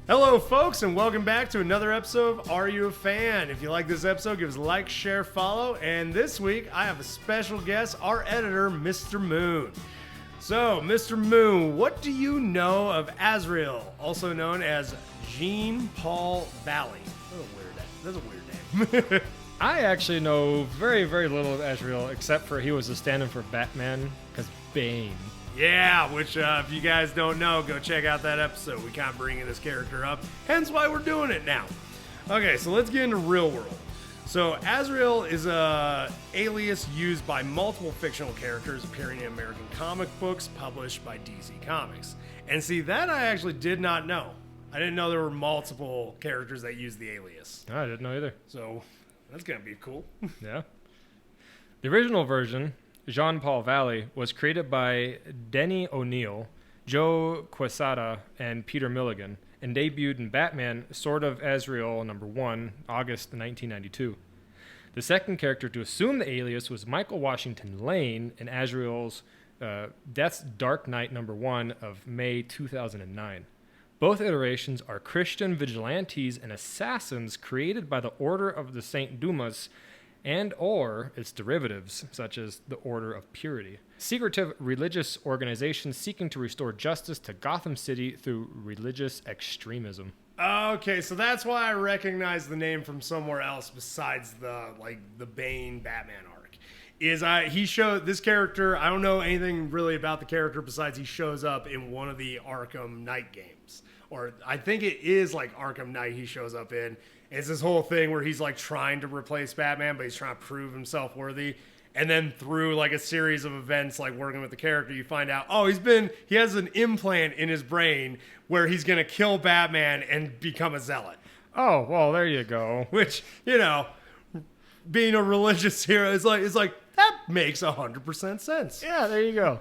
Hello, folks, and welcome back to another episode of Are You a Fan? If you like this episode, give us a like, share, follow. And this week, I have a special guest, our editor, Mr. Moon. So, Mr. Moon, what do you know of Azreal, also known as Jean-Paul Valley? That's a weird name. I actually know very, very little of Azreal, except for he was a stand-in for Batman, because Bane. Yeah, which if you guys don't know, go check out that episode. We kind of bringing this character up, hence why we're doing it now. Okay, so let's get into real world. So Azrael is a alias used by multiple fictional characters appearing in American comic books published by DC Comics. And see, that I actually did not know. I didn't know there were multiple characters that use the alias. I didn't know either. So that's going to be cool. Yeah. The original version, Jean-Paul Valley, was created by Denny O'Neil, Joe Quesada, and Peter Milligan, and debuted in Batman Sword of Azrael #1, August 1992. The second character to assume the alias was Michael Washington Lane in Azrael's Death's Dark Knight #1 of May 2009. Both iterations are Christian vigilantes and assassins created by the Order of the Saint Dumas and or its derivatives, such as the Order of Purity. Secretive religious organizations seeking to restore justice to Gotham City through religious extremism. Okay, so that's why I recognize the name from somewhere else besides the Bane Batman arc. He showed this character, I don't know anything really about the character besides he shows up in one of the Arkham Knight games. Or I think it is like Arkham Knight he shows up in. It's this whole thing where he's like trying to replace Batman, but he's trying to prove himself worthy. And then through like a series of events, like working with the character, you find out, he has an implant in his brain where he's going to kill Batman and become a zealot. Oh, well, there you go. Which, being a religious hero is like that makes 100% sense. Yeah, there you go.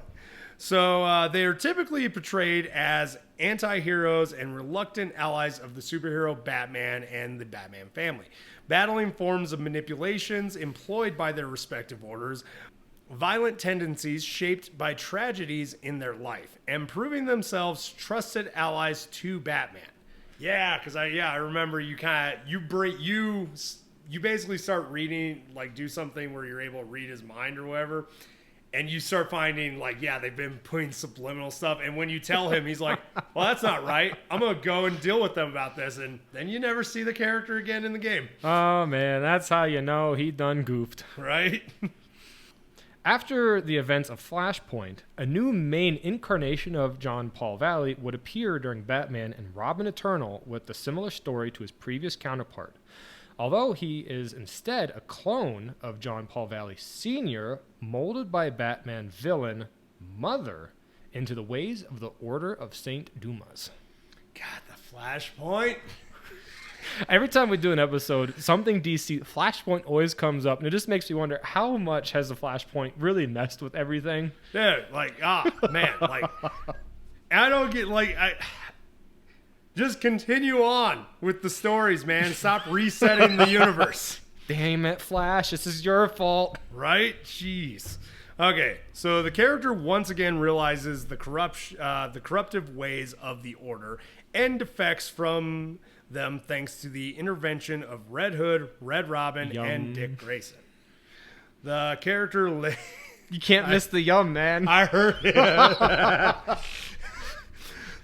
So they are typically portrayed as anti-heroes and reluctant allies of the superhero Batman and the Batman family, battling forms of manipulations employed by their respective orders, violent tendencies shaped by tragedies in their life, and proving themselves trusted allies to Batman. Yeah, because I remember you basically start reading, like do something where you're able to read his mind or whatever. And you start finding, they've been putting subliminal stuff. And when you tell him, he's like, well, that's not right. I'm going to go and deal with them about this. And then you never see the character again in the game. Oh, man, that's how you know he done goofed. Right? After the events of Flashpoint, a new main incarnation of Jean-Paul Valley would appear during Batman and Robin Eternal with a similar story to his previous counterpart. Although he is instead a clone of Jean-Paul Valley Sr., molded by Batman villain Mother into the ways of the Order of Saint Dumas. God, the Flashpoint. Every time we do an episode, something DC, Flashpoint always comes up, and it just makes me wonder, how much has the Flashpoint really messed with everything? Dude, man, I don't get, just continue on with the stories, man. Stop resetting the universe. Damn it, Flash. This is your fault. Right? Jeez. Okay, so the character once again realizes the corruptive ways of the Order and defects from them thanks to the intervention of Red Hood, Red Robin, and Dick Grayson. The character... You can't miss the yum, man. I heard it.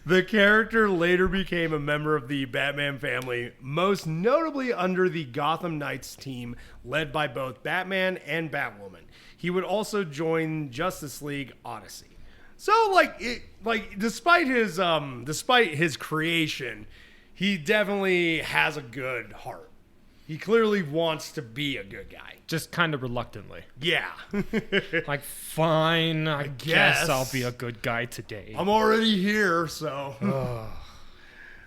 The character later became a member of the Batman family, most notably under the Gotham Knights team led by both Batman and Batwoman. He would also join Justice League Odyssey. So, despite his creation, he definitely has a good heart. He clearly wants to be a good guy. Just kind of reluctantly. Yeah. Fine, I guess I'll be a good guy today. I'm already here, so...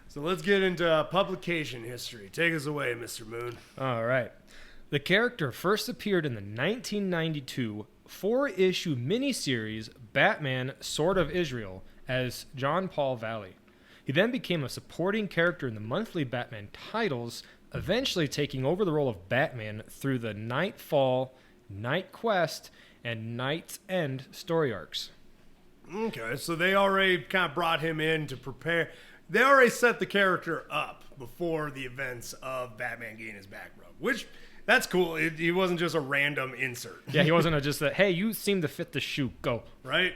So let's get into publication history. Take us away, Mr. Moon. All right. The character first appeared in the 1992 4-issue miniseries Batman Sword of Azrael as Jean-Paul Valley. He then became a supporting character in the monthly Batman titles, eventually taking over the role of Batman through the Nightfall, Night Quest, and Night's End story arcs. Okay, so they already kind of brought him in to prepare, they already set the character up before the events of Batman getting his back rub, which that's cool. He wasn't just a random insert. Yeah, he wasn't just that, hey, you seem to fit the shoe, go. Right?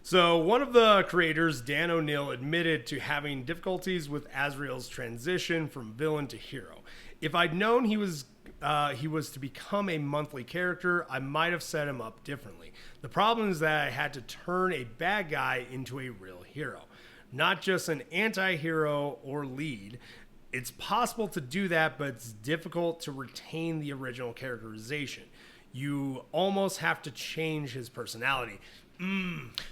So one of the creators, Dan O'Neill, admitted to having difficulties with Azrael's transition from villain to hero. If I'd known he was to become a monthly character, I might have set him up differently. The problem is that I had to turn a bad guy into a real hero, not just an anti-hero or lead. It's possible to do that, but it's difficult to retain the original characterization. You almost have to change his personality.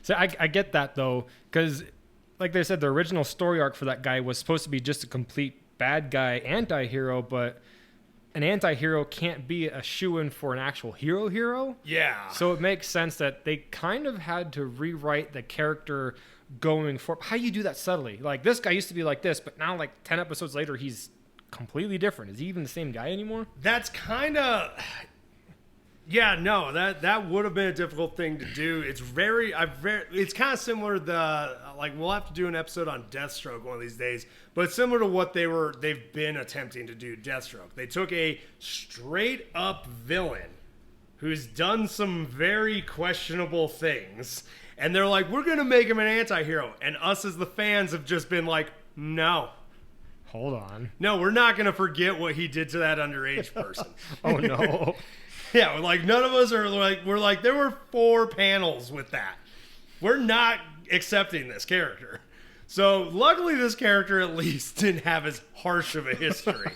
So I get that, though, because, like they said, the original story arc for that guy was supposed to be just a complete bad guy anti-hero, but an anti-hero can't be a shoo-in for an actual hero. Yeah. So it makes sense that they kind of had to rewrite the character going forward. How do you do that subtly? Like, this guy used to be like this, but now, like, 10 episodes later, he's completely different. Is he even the same guy anymore? That's kind of... Yeah, no, that would have been a difficult thing to do. It's it's kind of similar to we'll have to do an episode on Deathstroke one of these days, but it's similar to what they've been attempting to do Deathstroke. They took a straight up villain who's done some very questionable things, and they're like, we're going to make him an anti-hero. And us as the fans have just been like, no. Hold on. No, we're not going to forget what he did to that underage person. Oh, no. Yeah, like none of us are like, we're like, there were 4 panels with that. We're not accepting this character. So luckily this character at least didn't have as harsh of a history.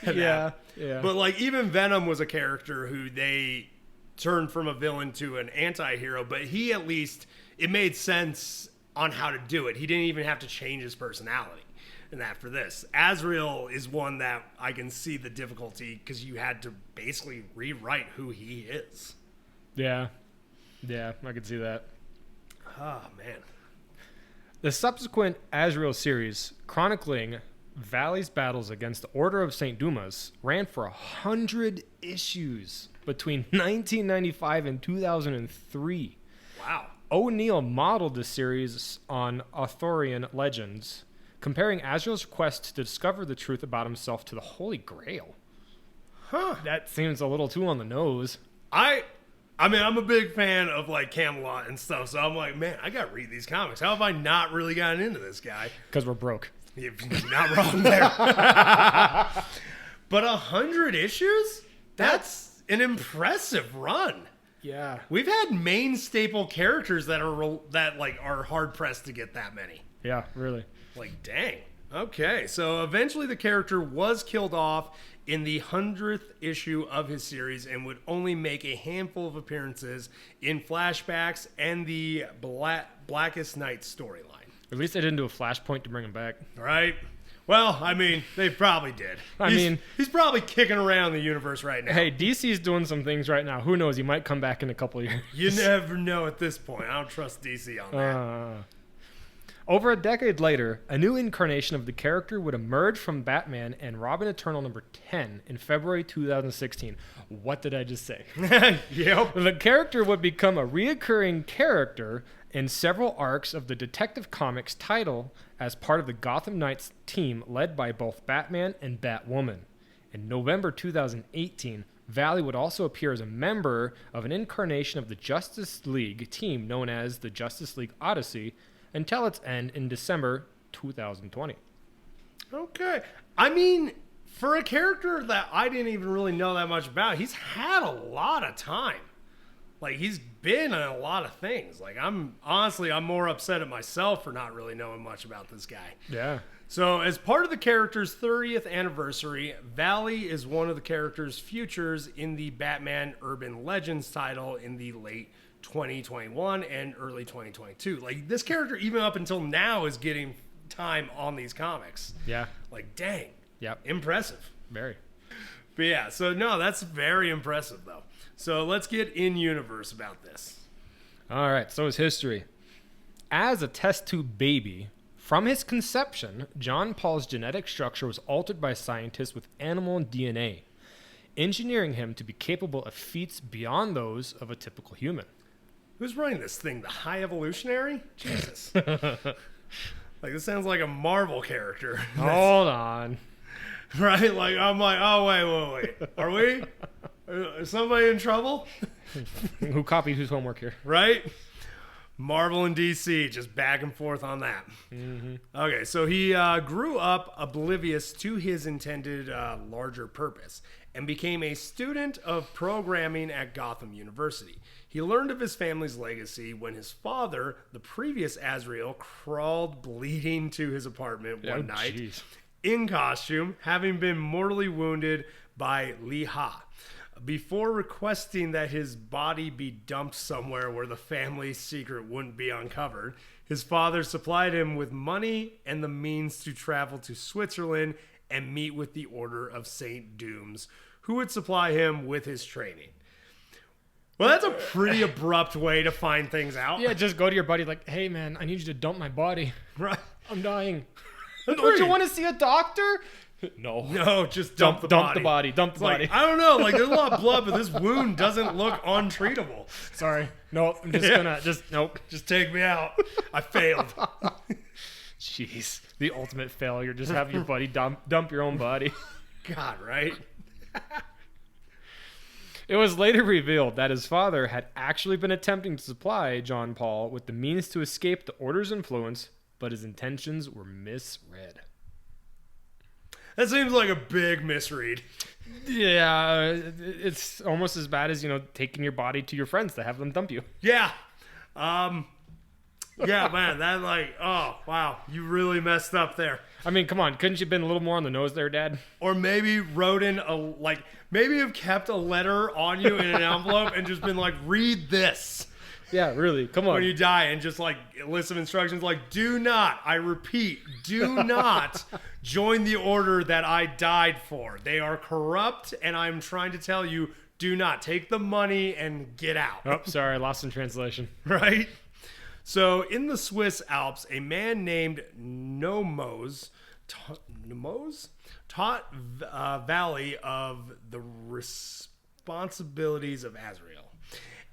Yeah. But like even Venom was a character who they turned from a villain to an anti-hero, but he at least, it made sense on how to do it. He didn't even have to change his personality. And that for this. Azreal is one that I can see the difficulty because you had to basically rewrite who he is. Yeah, I could see that. Oh, man. The subsequent Azrael series, chronicling Valley's battles against the Order of St. Dumas, ran for 100 issues between 1995 and 2003. Wow. O'Neill modeled the series on Arthurian legends, comparing Azrael's quest to discover the truth about himself to the Holy Grail. Huh. That seems a little too on the nose. I mean, I'm a big fan of like Camelot and stuff, so I'm like, man, I gotta read these comics. How have I not really gotten into this guy? Because we're broke. You're not wrong there. But 100 issues? That's an impressive run. Yeah. We've had main staple characters that are hard pressed to get that many. Yeah, really. Like, dang. Okay, so eventually the character was killed off in the 100th issue of his series and would only make a handful of appearances in flashbacks and the Blackest Night storyline. At least they didn't do a flashpoint to bring him back. Right? Well, I mean, they probably did. He's probably kicking around the universe right now. Hey, DC's doing some things right now. Who knows? He might come back in a couple years. You never know at this point. I don't trust DC on that. Over a decade later, a new incarnation of the character would emerge from Batman and Robin Eternal number 10 in February 2016. What did I just say? Yep. The character would become a reoccurring character in several arcs of the Detective Comics title as part of the Gotham Knights team led by both Batman and Batwoman. In November 2018, Valley would also appear as a member of an incarnation of the Justice League team known as the Justice League Odyssey, until its end in December 2020. Okay. I mean, for a character that I didn't even really know that much about, he's had a lot of time. Like, he's been in a lot of things. Like, I'm more upset at myself for not really knowing much about this guy. Yeah. So, as part of the character's 30th anniversary, Valley is one of the character's futures in the Batman Urban Legends title in the late 2021 and early 2022. Like, this character, even up until now, is getting time on these comics. Yeah. Like, dang. Yep. Impressive. Very. But yeah, so no, that's very impressive, though. So let's get in-universe about this. All right, so his history. As a test tube baby, from his conception, John Paul's genetic structure was altered by scientists with animal DNA, engineering him to be capable of feats beyond those of a typical human. Who's running this thing? The High Evolutionary? Jesus. Like, this sounds like a Marvel character. Hold on. Right? Like, I'm like, oh, wait. Are we? Is somebody in trouble? Who copied whose homework here? Right? Marvel and DC, just back and forth on that. Mm-hmm. Okay, so he grew up oblivious to his intended larger purpose and became a student of programming at Gotham University. He learned of his family's legacy when his father, the previous Azrael, crawled bleeding to his apartment one night in costume, having been mortally wounded by Lee Ha. Before requesting that his body be dumped somewhere where the family's secret wouldn't be uncovered, his father supplied him with money and the means to travel to Switzerland and meet with the Order of St. Dooms, who would supply him with his training. Well, that's a pretty abrupt way to find things out. Yeah, just go to your buddy like, hey, man, I need you to dump my body. Right. I'm dying. Don't you want to see a doctor? No, just dump the body. Dump the body. Like, I don't know. Like, there's a lot of blood, but this wound doesn't look untreatable. Sorry. Nope. I'm just gonna nope. Just take me out. I failed. Jeez. The ultimate failure. Just have your buddy dump your own body. God, right? It was later revealed that his father had actually been attempting to supply John Paul with the means to escape the Order's influence, but his intentions were misread. That seems like a big misread. Yeah, it's almost as bad as, taking your body to your friends to have them dump you. Yeah. Yeah, man, that oh, wow, you really messed up there. I mean, come on, couldn't you have been a little more on the nose there, Dad? Or maybe wrote in maybe have kept a letter on you in an envelope and just been like, read this. Yeah, really, come on. When you die, and just a list of instructions do not, I repeat, do not join the order that I died for. They are corrupt, and I'm trying to tell you, do not take the money and get out. Oh, sorry, lost in translation. Right? So, in the Swiss Alps, a man named Nomos taught Valley of the responsibilities of Azrael,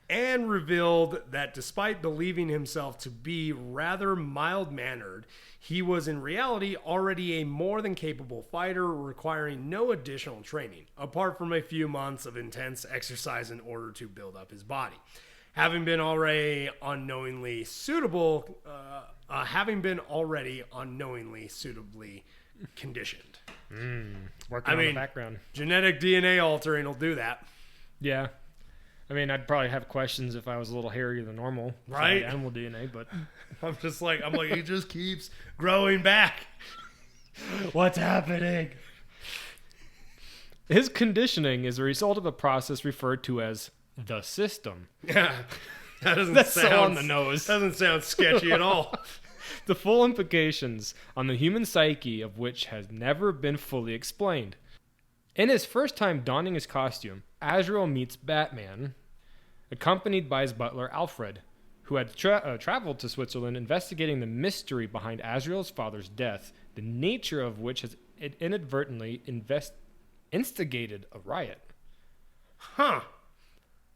and revealed that despite believing himself to be rather mild-mannered, he was in reality already a more than capable fighter requiring no additional training, apart from a few months of intense exercise in order to build up his body. Having been already unknowingly suitably conditioned. Working on the background. Genetic DNA altering will do that. Yeah. I mean, I'd probably have questions if I was a little hairier than normal. Right? Animal DNA, but I'm like, he just keeps growing back. What's happening? His conditioning is a result of a process referred to as the system. Yeah. That's so on the nose. Doesn't sound sketchy at all. The full implications on the human psyche of which has never been fully explained. In his first time donning his costume, Azrael meets Batman, accompanied by his butler Alfred, who had traveled to Switzerland investigating the mystery behind Azrael's father's death, the nature of which has inadvertently instigated a riot. Huh.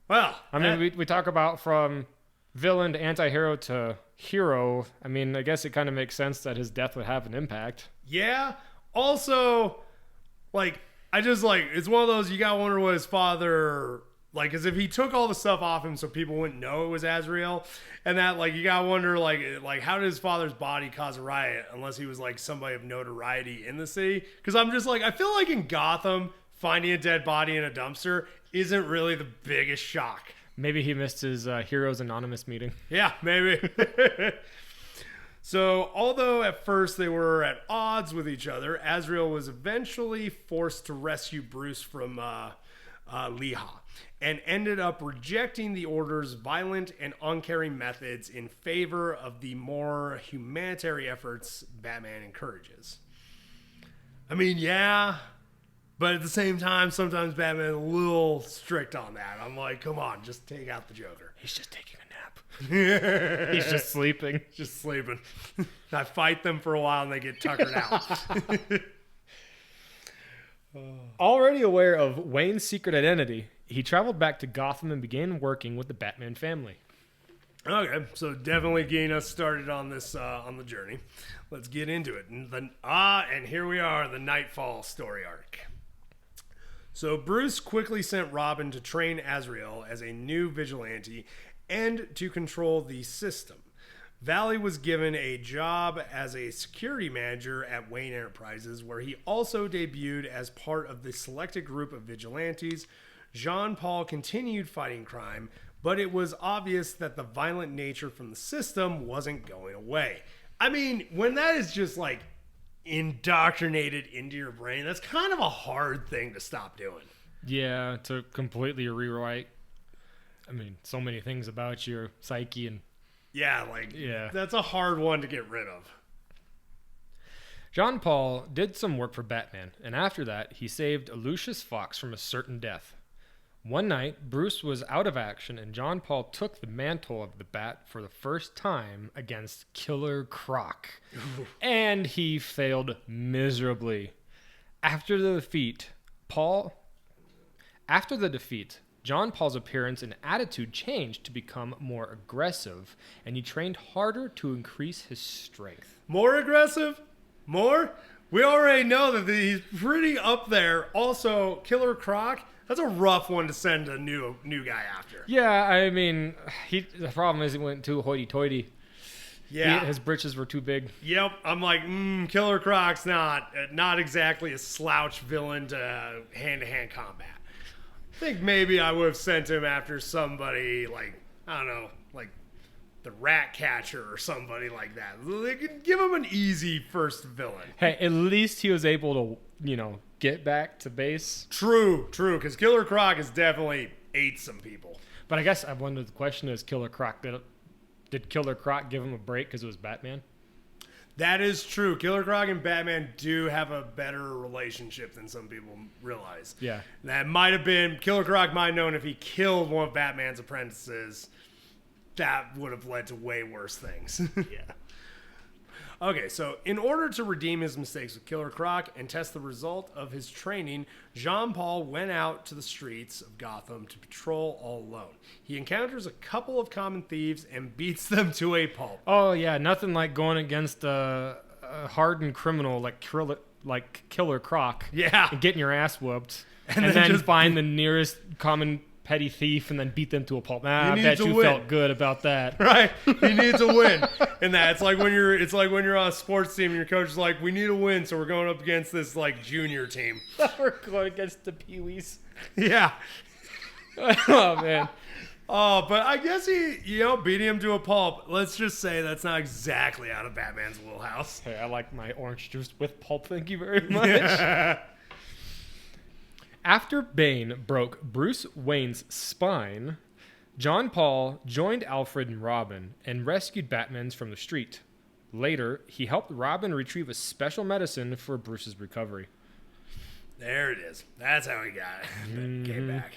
Well, I mean, we talk about from villain to anti-hero to hero. I mean, I guess it kind of makes sense that his death would have an impact. Yeah. Also, it's one of those, you gotta wonder what his father, because if he took all the stuff off him so people wouldn't know it was Azrael, and that, you gotta wonder, how did his father's body cause a riot unless he was, somebody of notoriety in the city? Because I'm just I feel like in Gotham, finding a dead body in a dumpster isn't really the biggest shock. Maybe he missed his Heroes Anonymous meeting. Yeah, maybe. So, although at first they were at odds with each other, Azrael was eventually forced to rescue Bruce from Leha, and ended up rejecting the Order's violent and uncaring methods in favor of the more humanitarian efforts Batman encourages. I mean, yeah, but at the same time, sometimes Batman's a little strict on that. I'm like, come on, just take out the Joker. He's just taking a nap. He's just sleeping. Just sleeping. I fight them for a while and they get tuckered out. Already aware of Wayne's secret identity, he traveled back to Gotham and began working with the Batman family. Okay, so definitely getting us started on this on the journey. Let's get into it. And here we are, the Nightfall story arc. So Bruce quickly sent Robin to train Azrael as a new vigilante and to control the system. Valley was given a job as a security manager at Wayne Enterprises, where he also debuted as part of the selected group of vigilantes. Jean-Paul continued fighting crime, but it was obvious that the violent nature from the system wasn't going away. I mean, when that is just like indoctrinated into your brain, that's kind of a hard thing to stop doing. Yeah, to completely rewrite, I mean, so many things about your psyche and... Yeah, that's a hard one to get rid of. Jean-Paul did some work for Batman, and after that, he saved Lucius Fox from a certain death. One night, Bruce was out of action, and Jean-Paul took the mantle of the Bat for the first time against Killer Croc. And he failed miserably. After the defeat, Jean-Paul's appearance and attitude changed to become more aggressive, and he trained harder to increase his strength. More aggressive? More? We already know that he's pretty up there. Also, Killer Croc, that's a rough one to send a new guy after. Yeah, I mean, the problem is he went too hoity-toity. Yeah. His britches were too big. Yep. I'm like, Killer Croc's not exactly a slouch villain to hand-to-hand combat. I think maybe I would have sent him after somebody like, I don't know, like the Rat Catcher or somebody like that. They could give him an easy first villain. Hey, at least he was able to, get back to base. True, because Killer Croc has definitely ate some people. But I guess I wonder, the question is, Killer Croc, did Killer Croc give him a break because it was Batman? That is true. Killer Croc and Batman do have a better relationship than some people realize. Yeah. That might have been, Killer Croc might have known if he killed one of Batman's apprentices, that would have led to way worse things. Yeah. Okay, so in order to redeem his mistakes with Killer Croc and test the result of his training, Jean-Paul went out to the streets of Gotham to patrol all alone. He encounters a couple of common thieves and beats them to a pulp. Oh, yeah, nothing like going against a hardened criminal like Killer Croc. Yeah. And getting your ass whooped. And then just find the nearest common petty thief and then beat them to a pulp. I bet you felt good about that. Right. He needs a win. And it's like when you're on a sports team and your coach is like, we need a win, so we're going up against this like junior team. We're going against the Pee-wees. Yeah. Oh man. Oh, but I guess he, beating him to a pulp. Let's just say that's not exactly out of Batman's wheelhouse. Hey, I like my orange juice with pulp, thank you very much. Yeah. After Bane broke Bruce Wayne's spine, Jean-Paul joined Alfred and Robin and rescued Batman from the street. Later, he helped Robin retrieve a special medicine for Bruce's recovery. There it is. That's how he got it. Came back.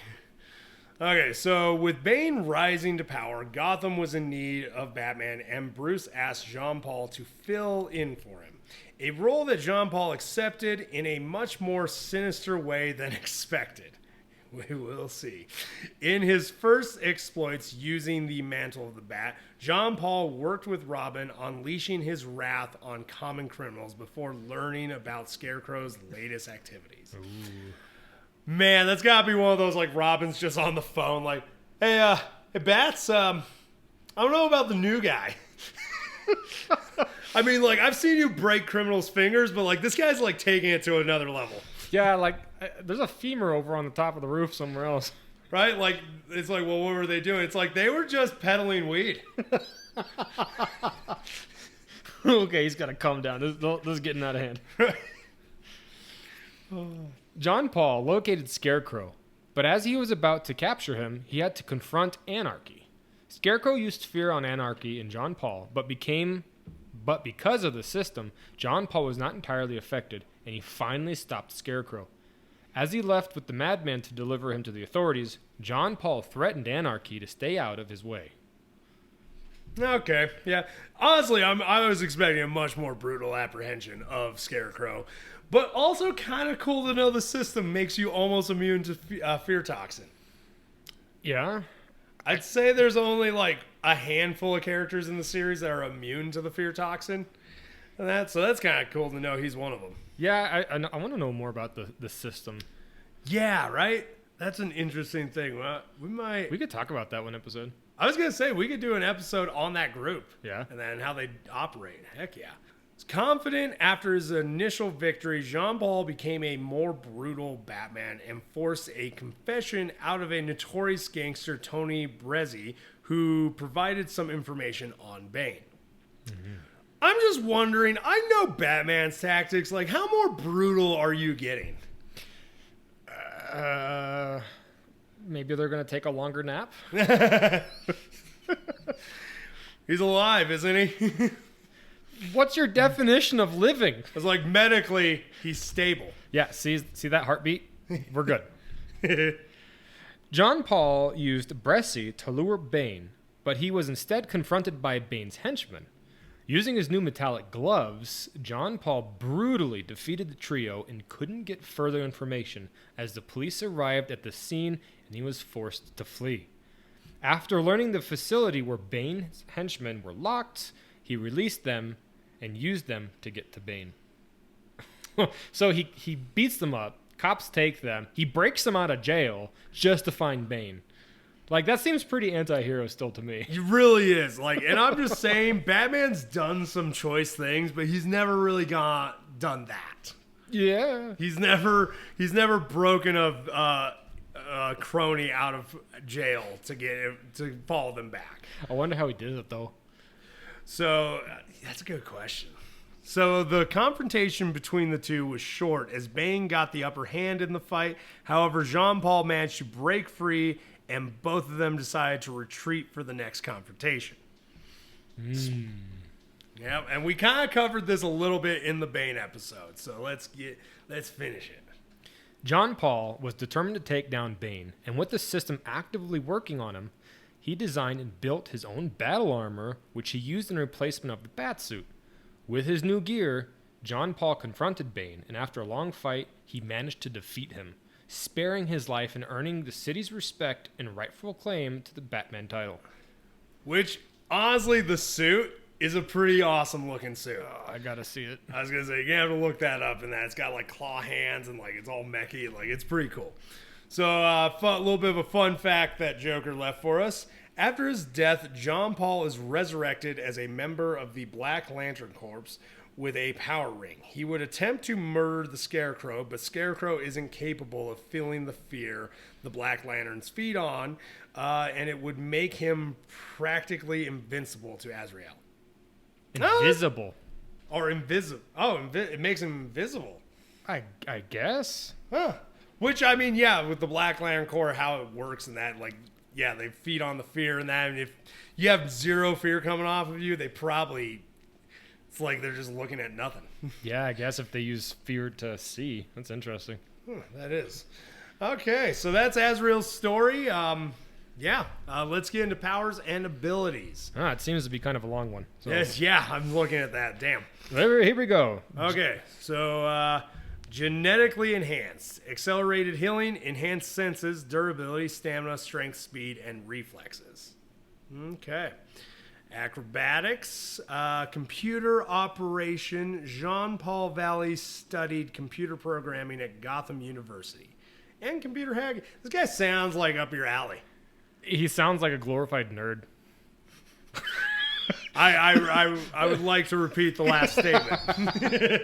Okay, so with Bane rising to power, Gotham was in need of Batman, and Bruce asked Jean-Paul to fill in for him. A role that Jean-Paul accepted in a much more sinister way than expected. We will see. In his first exploits using the mantle of the Bat, Jean-Paul worked with Robin, unleashing his wrath on common criminals before learning about Scarecrow's latest activities. Ooh. Man, that's gotta be one of those, like, Robin's just on the phone, like, hey, Bats, I don't know about the new guy. I mean, like, I've seen you break criminals' fingers, but, like, this guy's, like, taking it to another level. Yeah, like, there's a femur over on the top of the roof somewhere else. Right? Like, it's like, well, what were they doing? It's like, they were just peddling weed. Okay, he's got to calm down. This is getting out of hand. Jean-Paul located Scarecrow, but as he was about to capture him, he had to confront Anarchy. Scarecrow used fear on Anarchy and Jean-Paul, but because of the system, Jean-Paul was not entirely affected, and he finally stopped Scarecrow. As he left with the madman to deliver him to the authorities, Jean-Paul threatened Anarchy to stay out of his way. Okay, yeah. Honestly, I was expecting a much more brutal apprehension of Scarecrow, but also kind of cool to know the system makes you almost immune to fear toxin. Yeah? I'd say there's only like a handful of characters in the series that are immune to the fear toxin. And so that's kind of cool to know he's one of them. Yeah, I want to know more about the system. Yeah, right? That's an interesting thing. Well, we could talk about that one episode. I was going to say, we could do an episode on that group. Yeah. And then how they operate. Heck yeah. Confident after his initial victory, Jean-Paul became a more brutal Batman and forced a confession out of a notorious gangster, Tony Brezzi, who provided some information on Bane. Mm-hmm. I'm just wondering, I know Batman's tactics. Like, how more brutal are you getting? Maybe they're going to take a longer nap. He's alive, isn't he? What's your definition of living? It's like medically, he's stable. Yeah, see that heartbeat? We're good. John Paul used Brezzi to lure Bane, but he was instead confronted by Bane's henchmen. Using his new metallic gloves, John Paul brutally defeated the trio and couldn't get further information as the police arrived at the scene and he was forced to flee. After learning the facility where Bane's henchmen were locked, he released them and used them to get to Bane. So he beats them up, cops take them, he breaks them out of jail just to find Bane. Like, that seems pretty anti-hero still to me. He really is. Like, and I'm just saying, Batman's done some choice things, but he's never really done that. Yeah. He's never broken a crony out of jail to follow them back. I wonder how he did it, though. So, that's a good question. So, the confrontation between the two was short as Bane got the upper hand in the fight. However, Jean-Paul managed to break free, and both of them decided to retreat for the next confrontation. Yeah, and we kind of covered this a little bit in the Bane episode, so let's finish it. John Paul was determined to take down Bane, and with the system actively working on him, he designed and built his own battle armor, which he used in replacement of the Batsuit. With his new gear, John Paul confronted Bane, and after a long fight, he managed to defeat him, sparing his life and earning the city's respect and rightful claim to the Batman title. Which, honestly, the suit is a pretty awesome looking suit. I gotta see it. I was gonna say, you have to look that up, and that it's got like claw hands and like it's all mechy, like it's pretty cool. So a little bit of a fun fact that Joker left for us. After his death, John Paul is resurrected as a member of the Black Lantern Corps with a power ring. He would attempt to murder the Scarecrow, but Scarecrow isn't capable of feeling the fear the Black Lanterns feed on, and it would make him practically invincible to Azrael. Invisible. Or invisible. Oh, it makes him invisible. I guess. Huh. Which, I mean, yeah, with the Black Lantern Corps, how it works and that, like, yeah, they feed on the fear and that, and if you have zero fear coming off of you, they probably... It's like they're just looking at nothing. Yeah, I guess if they use fear to see. That's interesting. That is. Okay, so that's Azrael's story. Let's get into powers and abilities. It seems to be kind of a long one. So. Yes, yeah, I'm looking at that. Damn. Here we go. Okay, so genetically enhanced. Accelerated healing, enhanced senses, durability, stamina, strength, speed, and reflexes. Okay. Acrobatics, computer operation. Jean-Paul Valley studied computer programming at Gotham University. And computer hacking. This guy sounds like up your alley. He sounds like a glorified nerd. I would like to repeat the last statement.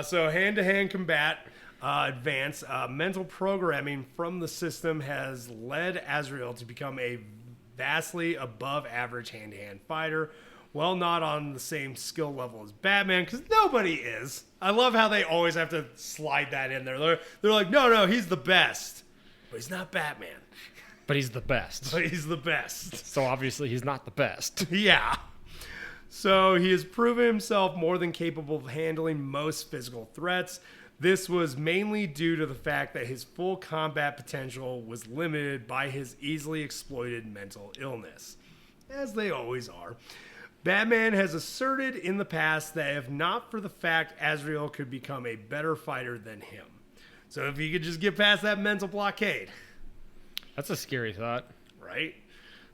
So hand-to-hand combat, advance. Mental programming from the system has led Azrael to become a vastly above average hand-to-hand fighter. Well, not on the same skill level as Batman, because nobody is. I love how they always have to slide that in there. They're like, no, he's the best. But he's not Batman. But he's the best. But he's the best. So obviously he's not the best. Yeah. So he has proven himself more than capable of handling most physical threats. This was mainly due to the fact that his full combat potential was limited by his easily exploited mental illness, as they always are. Batman has asserted in the past that if not for the fact Azrael could become a better fighter than him. So if he could just get past that mental blockade. That's a scary thought. Right?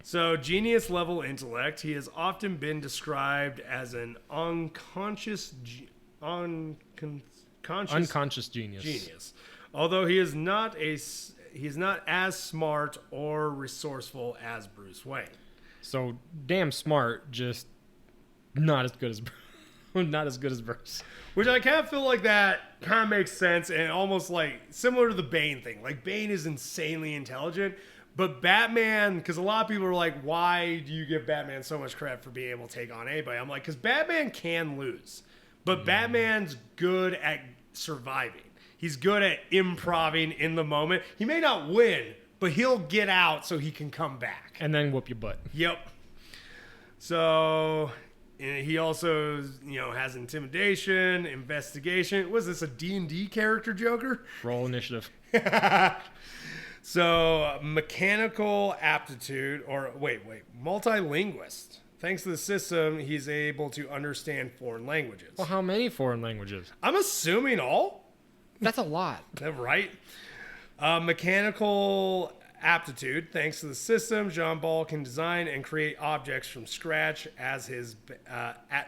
So, genius level intellect. He has often been described as an unconscious genius. Although he is not as smart or resourceful as Bruce Wayne. So damn smart, just not as good as Bruce. Which I kind of feel like that kind of makes sense, and almost like similar to the Bane thing. Like, Bane is insanely intelligent, but Batman, because a lot of people are like, why do you give Batman so much credit for being able to take on anybody? I'm like, because Batman can lose, but Batman's good at surviving. He's good at improving in the moment. He may not win, but he'll get out so he can come back. And then whoop your butt. Yep. So... and he also, has intimidation, investigation. Was this a D&D character, Joker? Roll initiative. So, mechanical aptitude, multilinguist. Thanks to the system, he's able to understand foreign languages. Well, how many foreign languages? I'm assuming all. That's a lot. Right? Mechanical aptitude. Thanks to the system, Jean-Paul can design and create objects from scratch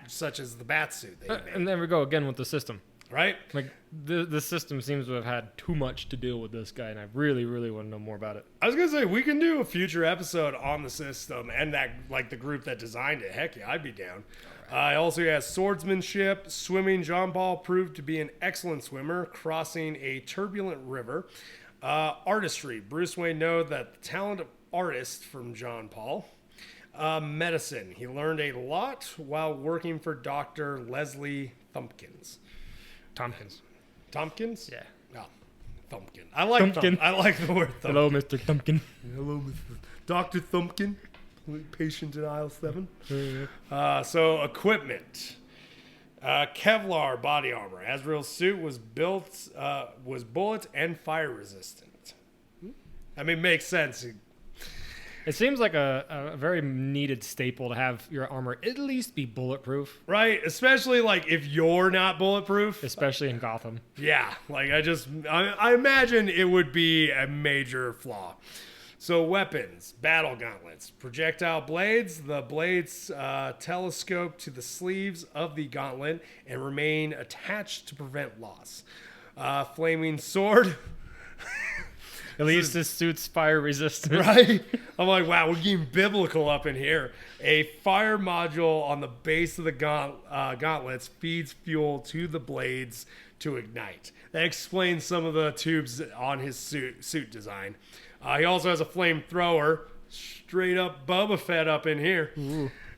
such as the bat suit that he made. And there we go again with the system. Right? Like, the system seems to have had too much to deal with this guy, and I really, really want to know more about it. I was going to say, we can do a future episode on the system and that, like, the group that designed it. Heck yeah, I'd be down. Also, he has swordsmanship. Swimming. Jean-Paul proved to be an excellent swimmer, crossing a turbulent river. Artistry. Bruce Wayne knows that the talent of artist from Jean-Paul. Medicine. He learned a lot while working for Dr. Leslie Tompkins. Tompkins? Yeah. Oh, Thumpkin. I like Thumpkin. I like the word Thumpkin. Hello, Mr. Thumpkin. Hello, Mr. Dr. Thumpkin. Patient in aisle 7. So, equipment. Kevlar body armor. Azrael's suit was bullet and fire resistant. I mean, makes sense. It seems like a very needed staple to have your armor at least be bulletproof. Right, especially like if you're not bulletproof. Especially in Gotham. Yeah, like I imagine it would be a major flaw. So weapons, battle gauntlets, projectile blades. The blades telescope to the sleeves of the gauntlet and remain attached to prevent loss. Flaming sword. At least this suit's fire resistant. Right? I'm like, wow, we're getting biblical up in here. A fire module on the base of the gauntlets feeds fuel to the blades to ignite. That explains some of the tubes on his suit design. He also has a flamethrower. Straight up Boba Fett up in here.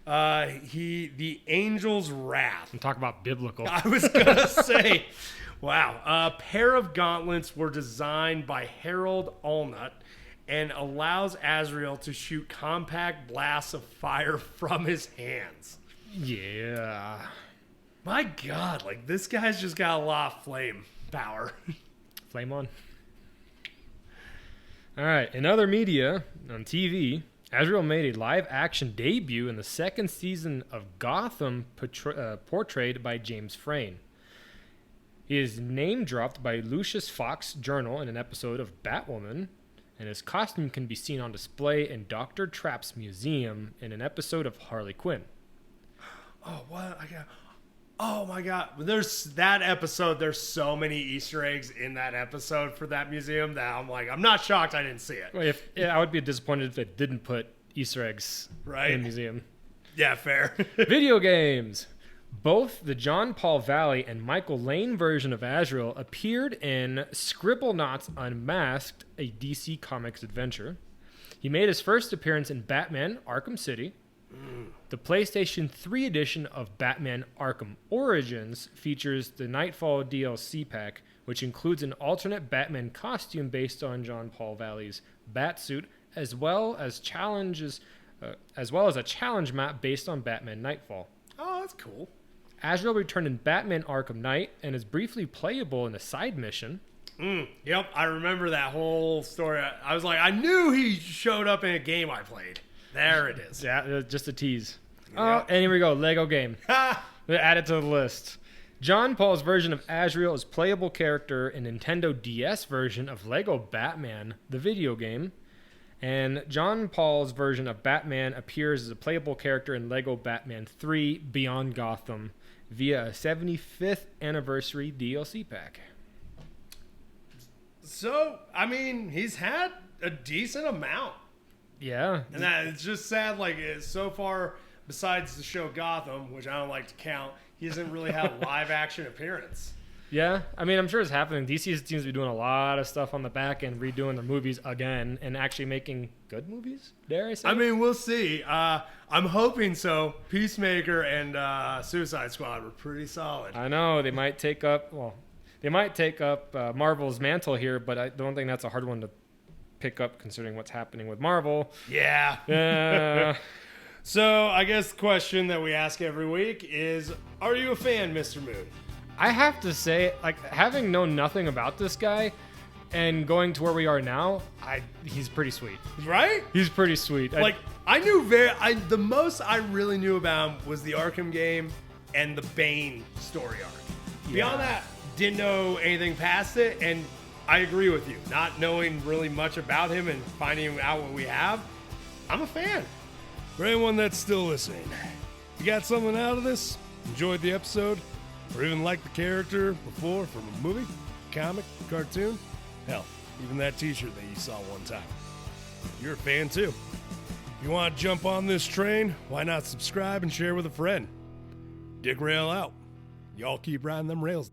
The Angel's Wrath. And talk about biblical. I was going to say, wow. A pair of gauntlets were designed by Harold Allnut and allows Azrael to shoot compact blasts of fire from his hands. Yeah. My God, like this guy's just got a lot of flame power. Flame on. All right, in other media, on TV, Azrael made a live-action debut in the second season of Gotham, portrayed by James Frain. He is name-dropped by Lucius Fox Journal in an episode of Batwoman, and his costume can be seen on display in Dr. Trapp's museum in an episode of Harley Quinn. Oh, what? Oh my God. There's that episode. There's so many Easter eggs in that episode for that museum that I'm like, I'm not shocked I didn't see it. Well, I would be disappointed if they didn't put Easter eggs in the museum. Yeah, fair. Video games. Both the John Paul Valley and Michael Lane version of Azrael appeared in Scribblenauts Unmasked, a DC Comics adventure. He made his first appearance in Batman Arkham City. The PlayStation 3 edition of Batman Arkham Origins features the Nightfall DLC pack, which includes an alternate Batman costume based on John Paul Valley's Batsuit, as well as a challenge map based on Batman Nightfall. Oh, that's cool. Azrael returned in Batman Arkham Knight and is briefly playable in a side mission. Yep, I remember that whole story. I was like, I knew he showed up in a game I played. There it is. Yeah, just a tease. Yep. Oh, and here we go. Lego game. Add it to the list. John Paul's version of Azrael is playable character in Nintendo DS version of Lego Batman, the video game. And John Paul's version of Batman appears as a playable character in Lego Batman 3 Beyond Gotham via a 75th anniversary DLC pack. So, I mean, he's had a decent amount. Yeah. And that it's just sad, like, so far, besides the show Gotham, which I don't like to count, he hasn't really had a live action appearance. Yeah, I mean, I'm sure it's happening. DC seems to be doing a lot of stuff on the back end, redoing their movies again, and actually making good movies, dare I say? I mean, we'll see. I'm hoping so. Peacemaker and Suicide Squad were pretty solid. I know, they might take up Marvel's mantle here, but I don't think that's a hard one to pick up considering what's happening with Marvel. Yeah. So I guess the question that we ask every week is, are you a fan, Mr. Moon? I have to say, like, having known nothing about this guy and going to where we are now, he's pretty sweet. Right? He's pretty sweet. The most I really knew about him was the Arkham game and the Bane story arc. Yeah. Beyond that, didn't know anything past it, and I agree with you. Not knowing really much about him and finding out what we have, I'm a fan. For anyone that's still listening, you got something out of this? Enjoyed the episode? Or even liked the character before from a movie, comic, cartoon? Hell, even that t-shirt that you saw one time. You're a fan too. If you want to jump on this train, why not subscribe and share with a friend? d-rael out. Y'all keep riding them rails.